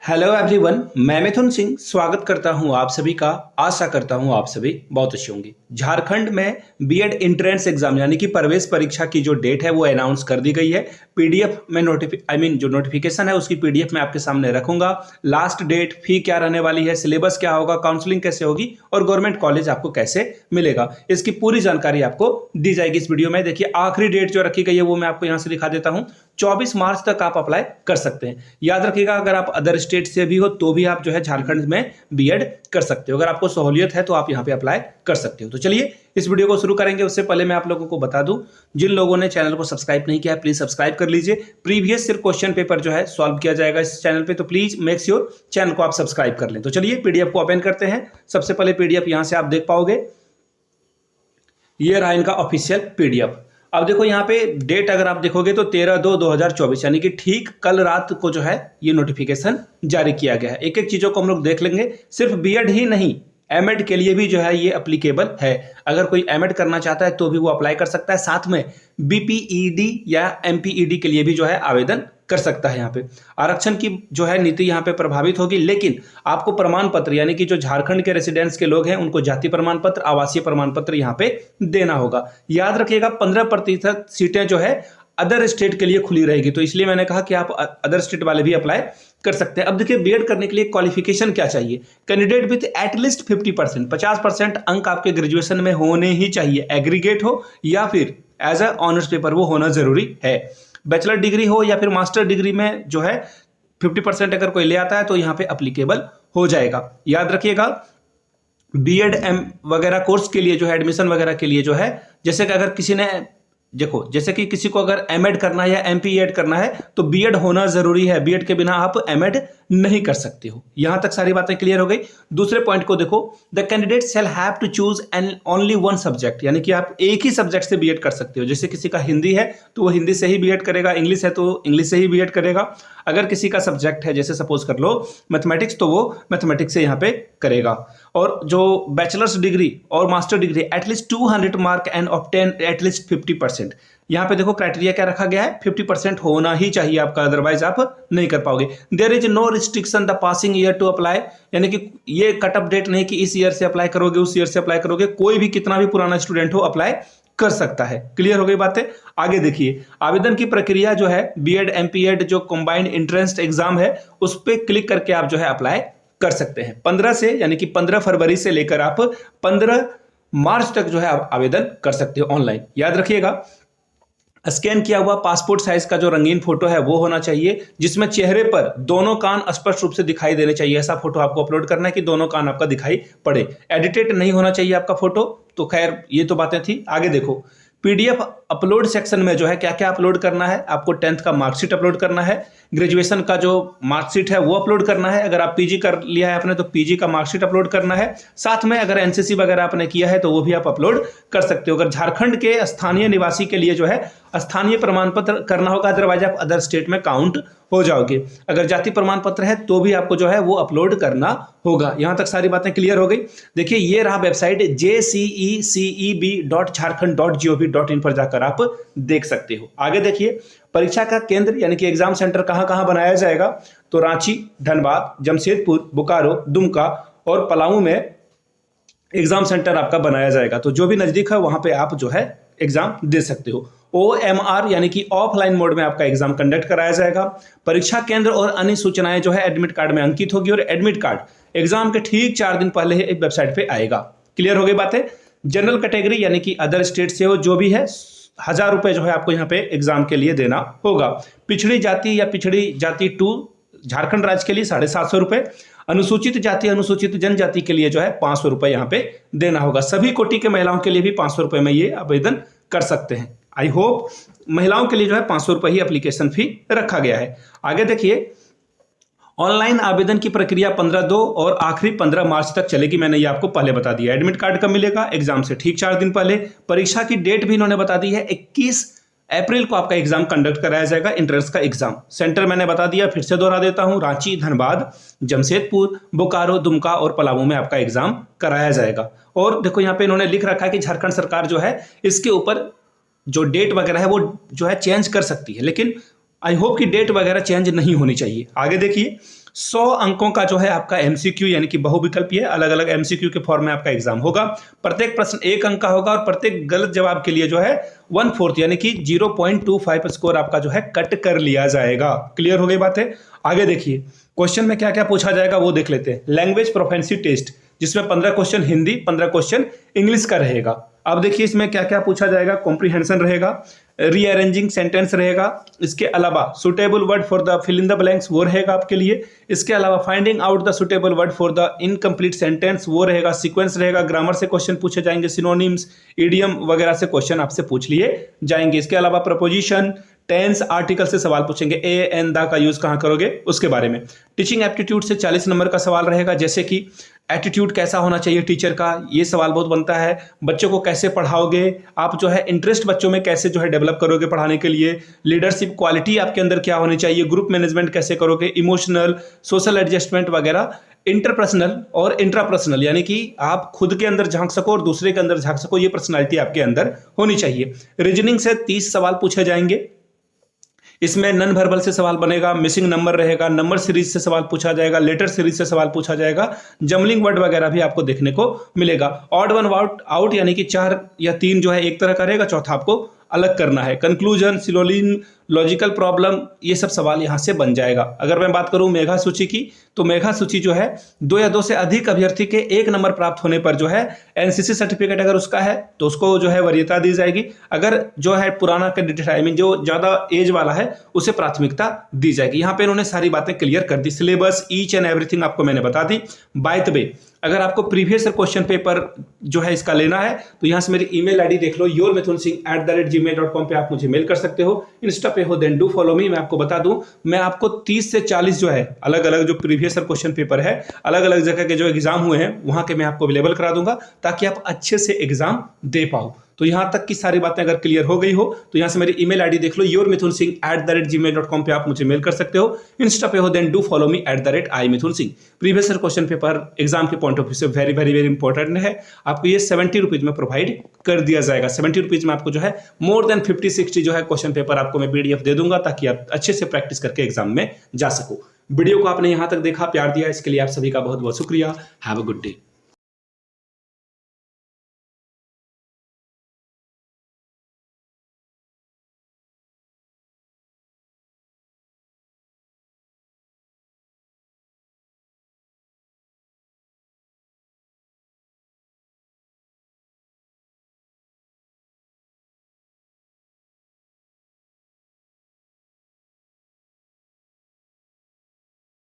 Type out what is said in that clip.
Hello everyone, मैं मिथुन सिंह स्वागत करता हूं आप सभी का। आशा करता हूं आप सभी बहुत अच्छे होंगे। झारखंड में बीएड एंट्रेंस एग्जाम यानी कि प्रवेश परीक्षा की जो डेट है वो अनाउंस कर दी गई है। पीडीएफ में जो नोटिफिकेशन है उसकी पीडीएफ मैं आपके सामने रखूंगा। लास्ट डेट, फी क्या रहने वाली है, सिलेबस क्या होगा, काउंसलिंग कैसे होगी और गवर्नमेंट कॉलेज आपको कैसे मिलेगा, इसकी पूरी जानकारी आपको दी जाएगी इस वीडियो में। देखिए, आखिरी डेट जो रखी गई है वो मैं आपको यहाँ से दिखा देता हूँ। 24 मार्च तक आप अप्लाई कर सकते हैं। याद रखिएगा, अगर आप अदर स्टेट से भी हो तो भी आप जो है झारखंड में बीएड कर सकते हो। अगर आपको सहूलियत है तो आप यहाँ पे अप्लाई कर सकते हो। तो चलिए इस वीडियो को शुरू करेंगे। उससे पहले मैं आप लोगों को बता दूं, जिन लोगों ने चैनल को सब्सक्राइब नहीं किया है प्लीज सब्सक्राइब कर लीजिए। प्रीवियस सिर्फ क्वेश्चन पेपर जो है सॉल्व किया जाएगा इस चैनल पे, तो प्लीज मेक श्योर चैनल को आप सब्सक्राइब कर लें। तो चलिए पीडीएफ को ओपन करते हैं। सबसे पहले पीडीएफ यहां से आप देख पाओगे, ये रहा इनका ऑफिशियल पीडीएफ। अब देखो यहाँ पे डेट अगर आप देखोगे तो 13/2/2024 यानी कि ठीक कल रात को जो है ये नोटिफिकेशन जारी किया गया है। एक एक चीजों को हम लोग देख लेंगे। सिर्फ बीएड ही नहीं, एमएड के लिए भी जो है ये एप्लीकेबल है। अगर कोई एमएड करना चाहता है तो भी वो अप्लाई कर सकता है। साथ में बीपीईडी या एमपीईडी के लिए भी जो है आवेदन कर सकता है। यहाँ पे आरक्षण की जो है नीति यहाँ पे प्रभावित होगी, लेकिन आपको प्रमाण पत्र यानी कि जो झारखंड के रेसिडेंट्स के लोग हैं उनको जाति प्रमाण पत्र, आवासीय प्रमाण पत्र यहाँ पे देना होगा। याद रखिएगा 15% सीटें जो है अदर स्टेट के लिए खुली रहेगी, तो इसलिए मैंने कहा कि आप अदर स्टेट वाले भी अप्लाई कर सकते हैं। अब देखिए, बीएड करने के लिए क्वालिफिकेशन क्या चाहिए। कैंडिडेट विथ एटलीस्ट 50%, 50% अंक आपके ग्रेजुएशन में होने ही चाहिए। एग्रीगेट हो या फिर एज अ ऑनर्स पेपर वो होना जरूरी है। बैचलर डिग्री हो या फिर मास्टर डिग्री में जो है 50% अगर कोई ले आता है तो यहाँ पे अप्लीकेबल हो जाएगा। याद रखिएगा, बीएड एम वगैरह कोर्स के लिए जो है एडमिशन वगैरह के लिए जो है, जैसे कि अगर किसी ने देखो, जैसे कि किसी को अगर एमएड करना है या एमपीएड करना है तो बीएड होना जरूरी है। बीएड के बिना आप एमएड नहीं कर सकते हो। यहां तक सारी बातें क्लियर हो गई। दूसरे पॉइंट को देखो, the candidate shall have to choose an only one subject, यानी कि आप एक ही सब्जेक्ट से बीएड कर सकते हो। जैसे किसी का हिंदी है तो वो हिंदी से ही बीएड करेगा, इंग्लिश है तो इंग्लिश से ही बीएड करेगा। अगर किसी का सब्जेक्ट है, जैसे सपोज कर लो मैथमेटिक्स, तो वो मैथमेटिक्स से यहाँ पे करेगा। और जो बैचलर्स डिग्री और master degree at least 200 mark and obtain at least 50%। यहाँ पे देखो क्राइटेरिया क्या रखा गया है, 50% होना ही चाहिए आपका, अदरवाइज आप नहीं कर पाओगे। There is no restriction the passing year to apply, यानी कि ये कट ऑफ डेट नहीं कि इस ईयर से अप्लाई करोगे उस ईयर से अप्लाई करोगे। कोई भी कितना भी पुराना स्टूडेंट हो अप्लाई कर सकता है। क्लियर हो गई बातें। आगे देखिए, आवेदन की प्रक्रिया जो है, बीएड एमपीएड जो कंबाइंड एंट्रेंस एग्जाम है उस पर क्लिक करके आप जो है अप्लाई कर सकते हैं। 15 से यानी कि 15 फरवरी से लेकर आप 15 मार्च तक जो है आप आवेदन कर सकते हो ऑनलाइन। याद रखिएगा, स्कैन किया हुआ पासपोर्ट साइज का जो रंगीन फोटो है वो होना चाहिए, जिसमें चेहरे पर दोनों कान स्पष्ट रूप से दिखाई देने चाहिए। ऐसा फोटो आपको अपलोड करना है कि दोनों कान आपका दिखाई पड़े। एडिटेड नहीं होना चाहिए आपका फोटो। तो खैर ये तो बातें थी। आगे देखो, पीडीएफ अपलोड सेक्शन में जो है क्या क्या अपलोड करना है। आपको 10th का मार्कशीट अपलोड करना है, ग्रेजुएशन का जो मार्कशीट है वो अपलोड करना है। अगर आप पीजी कर लिया है आपने तो पीजी का मार्कशीट अपलोड करना है। साथ में अगर एनसीसी वगैरह आपने किया है तो वो भी आप अपलोड कर सकते हो। अगर झारखंड के स्थानीय निवासी के लिए जो है स्थानीय प्रमाण पत्र करना होगा, अदरवाइज आप अदर स्टेट में काउंट हो जाओगे। अगर जाति प्रमाण पत्र है तो भी आपको जो है वो अपलोड करना होगा। यहां तक सारी बातें क्लियर हो गई। देखिए, ये रहा वेबसाइट jceceb.jharkhand.gov.in पर जाकर आप देख सकते हो। आगे देखिए, परीक्षा का केंद्र यानी कि एग्जाम सेंटर कहां कहां बनाया जाएगा, तो रांची, धनबाद, जमशेदपुर, बोकारो, दुमका और पलामू में एग्जाम सेंटर आपका बनाया जाएगा। तो जो भी नजदीक है वहां पे आप जो है एग्जाम दे सकते हो। OMR यानी कि ऑफलाइन मोड में आपका एग्जाम कंडक्ट कराया जाएगा। परीक्षा केंद्र और अन्य सूचनाएं जो है एडमिट कार्ड में अंकित होगी और एडमिट कार्ड एग्जाम के ठीक 4 दिन पहले ही वेबसाइट पे आएगा। क्लियर हो गई बातें। जनरल कैटेगरी यानी कि अदर स्टेट से हो जो भी है, 1000 रुपए जो है आपको यहाँ पे एग्जाम के लिए देना होगा। पिछड़ी जाति या पिछड़ी जाति 2 झारखंड राज्य के लिए 750 रुपए। अनुसूचित जाति अनुसूचित जनजाति के लिए जो है 500 रुपए यहाँ पे देना होगा। सभी कोटि के महिलाओं के लिए भी 500 रुपए में ये आवेदन कर सकते हैं। आई होप महिलाओं के लिए जो है 500 रुपए ही एप्लीकेशन फी रखा गया है। आगे देखिए, ऑनलाइन आवेदन की प्रक्रिया 15/2 और आखिरी 15 मार्च तक चलेगी। मैंने ये आपको पहले बता दिया। एडमिट कार्ड कब मिलेगा, एग्जाम से ठीक 4 दिन पहले। परीक्षा की डेट भी इन्होंने बता दी है, 21 अप्रैल को आपका एग्जाम कंडक्ट कराया जाएगा, एंट्रेंस का एग्जाम। सेंटर मैंने बता दिया, फिर से दोहरा देता हूं, रांची, धनबाद, जमशेदपुर, बोकारो, दुमका और पलामू में आपका एग्जाम कराया जाएगा। और देखो यहाँ पे इन्होंने लिख रखा है कि झारखंड सरकार जो है इसके ऊपर जो डेट वगैरह है वो जो है चेंज कर सकती है, लेकिन आई होप कि डेट वगैरह चेंज नहीं होनी चाहिए। आगे देखिए, 100 अंकों का जो है आपका एमसीक्यू यानी कि बहुविकल्पीय अलग अलग एमसीक्यू के फॉर्म में आपका एग्जाम होगा। प्रत्येक प्रश्न 1 अंक का होगा और प्रत्येक गलत जवाब के लिए जो है 1/4 यानी कि 0.25 स्कोर आपका जो है कट कर लिया जाएगा। क्लियर हो गई बात है। आगे देखिए क्वेश्चन में क्या क्या पूछा जाएगा वो देख लेते हैं। लैंग्वेज प्रोफेंसी टेस्ट, जिसमें 15 क्वेश्चन हिंदी, 15 क्वेश्चन इंग्लिश का रहेगा। अब देखिए इसमें क्या क्या पूछा जाएगा। कॉम्प्रीहेंशन रहेगा, रीअरेंजिंग सेंटेंस रहेगा, इसके अलावा suitable word for the fill in the blanks वो रहेगा आपके लिए, इसके अलावा finding out the suitable word for the incomplete sentence वो रहेगा, सीक्वेंस रहेगा, ग्रामर से क्वेश्चन पूछे जाएंगे, सिनोनिम्स, इडियम वगैरह से क्वेश्चन आपसे पूछ लिए जाएंगे। इसके अलावा प्रपोजिशन, टेंस, आर्टिकल से सवाल पूछेंगे, ए एन दा का यूज कहां करोगे उसके बारे में। टीचिंग एप्टीट्यूड से 40 नंबर का सवाल रहेगा, जैसे कि एटीट्यूड कैसा होना चाहिए टीचर का, ये सवाल बहुत बनता है। बच्चों को कैसे पढ़ाओगे आप, जो है इंटरेस्ट बच्चों में कैसे जो है डेवलप करोगे पढ़ाने के लिए, लीडरशिप क्वालिटी आपके अंदर क्या होनी चाहिए, ग्रुप मैनेजमेंट कैसे करोगे, इमोशनल, सोशल एडजस्टमेंट वगैरह, इंटरपर्सनल और इंट्रापर्सनल यानी कि आप खुद के अंदर झांक सको और दूसरे के अंदर झांक सको, ये पर्सनालिटी आपके अंदर होनी चाहिए। रीजनिंग से 30 सवाल पूछे जाएंगे, इसमें नन वर्बल से सवाल बनेगा, मिसिंग नंबर रहेगा, नंबर सीरीज से सवाल पूछा जाएगा, लेटर सीरीज से सवाल पूछा जाएगा, जमलिंग वर्ड वगैरह भी आपको देखने को मिलेगा। ऑड वन आउट यानी कि 4 या 3 जो है एक तरह का रहेगा, चौथा आपको अलग करना है। कंक्लूजन, सिलोलिन, लॉजिकल प्रॉब्लम, ये सब सवाल यहां से बन जाएगा। अगर मैं बात करूं मेघा सूची की, तो मेघा सूची जो है 2 या 2 से अधिक अभ्यर्थी के 1 नंबर प्राप्त होने पर जो है एनसीसी सर्टिफिकेट अगर उसका है तो उसको जो है वरीयता दी जाएगी। अगर जो है पुराना कैंडिडेट आई मीन जो ज्यादा एज वाला है उसे प्राथमिकता दी जाएगी। यहाँ पे इन्होंने सारी बातें क्लियर कर दी, सिलेबस ईच एंड एवरीथिंग आपको मैंने बता दी। बाय द वे अगर आपको प्रीवियस क्वेश्चन पेपर जो है इसका लेना है तो यहाँ से मेरी ईमेल आईडी देख लो, yourmithunsingh@gmail.com पे आप मुझे मेल कर सकते हो। इंस्टा पे हो देन डू फॉलो मी। मैं आपको बता दूं, मैं आपको 30 से 40 जो है अलग अलग जो प्रीवियस क्वेश्चन पेपर है अलग अलग जगह के जो एग्जाम हुए हैं वहां के मैं आपको अवेलेबल करा दूंगा ताकि आप अच्छे से एग्जाम दे पाओ। तो यहां तक की सारी बातें अगर क्लियर हो गई हो तो यहां से मेरी ईमेल आईडी देख लो, yourmithunsingh@gmail.com पे आप मुझे मेल कर सकते हो। इंस्टा पे हो then do follow me @imithunsingh। Previous question paper exam के पॉइंट ऑफ व्यू से वेरी वेरी वेरी इंपॉर्टेंट है। आपको ये 70 रुपीज में प्रोवाइड कर दिया जाएगा। 70 रुपीज में आपको जो है मोर देन 50-60 जो है क्वेश्चन पेपर आपको मैं PDF दे दूंगा ताकि आप अच्छे से प्रैक्टिस करके एग्जाम में जा सको। वीडियो को आपने यहां तक देखा, प्यार दिया, इसके लिए आप सभी का बहुत बहुत शुक्रिया। Have a good day.